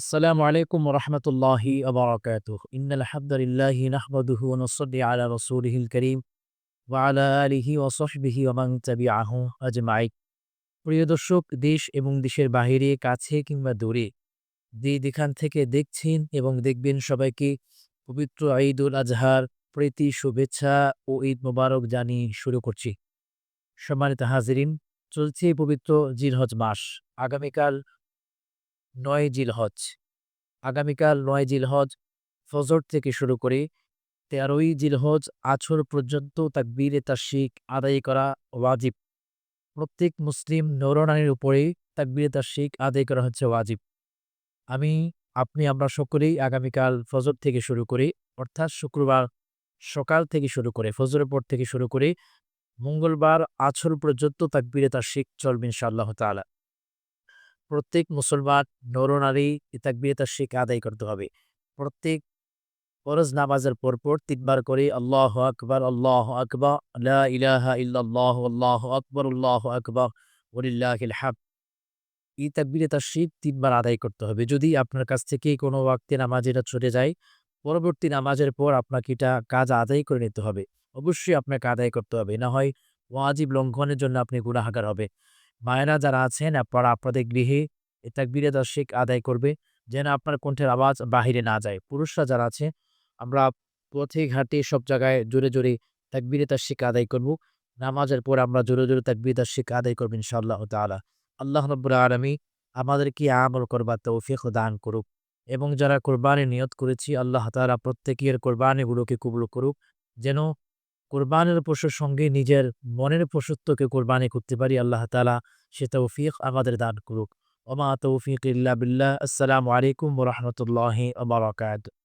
السلام عليكم ورحمة الله وبركاته إن الحمد لله نحمده ونصلي على رسوله الكريم وعلى آله وصحبه ومن تبعه أجمعين প্রিয় দর্শক, দেশ এবং দেশের বাহিরে, কাছে কিংবা দূরে যে যেখান থেকে দেখছেন এবং দেখবেন, সবাইকে পবিত্র ঈদ উল আজহার প্রীতি শুভেচ্ছা ও ঈদ মোবারক জানিয়ে শুরু করছি। সম্মানিত হাজিরিন, চলছে পবিত্র জিলহজ মাস। আগামীকাল ৯ জিলহজ। আগামীকাল ৯ জিলহজ ফজর থেকে শুরু করে ১৩ই জিলহজ আছর পর্যন্ত তাকবীরে তাশরিক আদায় করা ওয়াজিব। প্রত্যেক মুসলিম নরনারীর উপরেই তাকবীরে তাশরিক আদায় করা হচ্ছে ওয়াজিব। আমি, আপনি, আমরা সকলেই আগামীকাল ফজর থেকে শুরু করে, অর্থাৎ শুক্রবার সকাল থেকে শুরু করে, ফজরের পর থেকে শুরু করে মঙ্গলবার আছর পর্যন্ত তাকবীরে তাশরিক চলবে ইনশাআল্লাহ তাআলা। প্রত্যেক মুসলমান নরনারী এই তাকবীরে তাশরিক আদায় করতে হবে। প্রত্যেক ফরজ নামাজের পরপর ৩ বার করে আল্লাহু আকবার, আল্লাহু আকবার, লা ইলাহা ইল্লাল্লাহ, আল্লাহু আকবার, আল্লাহু আকবার, ওয়ালিল্লাহিল হামদ। এই তাকবীরে তাশরিক ৩ বার আদায় করতে হবে। যদি আপনার কাছ থেকে কোনো ওয়াক্তে নামাজ এটা ছুটে যায়, পরবর্তী নামাজের পর আপনাকে এটা কাজ আদায় করে নিতে হবে। অবশ্যই আপনাকে আদায় করতে হবে। না হয় ওয়াজিব লঙ্ঘনের জন্য আপনি গুনাহগার হবে। মায়েরা যারা আছেন, আপনারা আপনাদের গৃহে এই তাকবীরে তাশরিক আদায় করবে, যেন আপনার কণ্ঠের আওয়াজ বাহিরে না যায়। পুরুষরা যারা আছে, আমরা পথে ঘাটে সব জায়গায় জোরে, জোরে তাকবীরে তাশরিক আদায় করব। নামাজের পর আমরা জোরে, জোরে তাকবীরে তাশরিক আদায় করব ইনশাআল্লাহ তাআলা। আল্লাহ রাব্বুল আলামিন আমাদেরকে আমল করবার তৌফিক দান করুক এবং যারা কোরবানির নিয়ত করেছি, আল্লাহ তাআলা প্রত্যেকের কোরবানিগুলোকে কবুল করুক। যেন কোরবানির পশুর সঙ্গে নিজের মনের পশুত্বকে কোরবানি করতে পারি। আল্লাহ তাআলা সে তৌফিক আমাদের দান করুক। ওমা তৌফিক ইল্লা বিল্লাহ। আসসালামু আলাইকুম ওয়া রাহমাতুল্লাহি ওয়া বারাকাতুহু।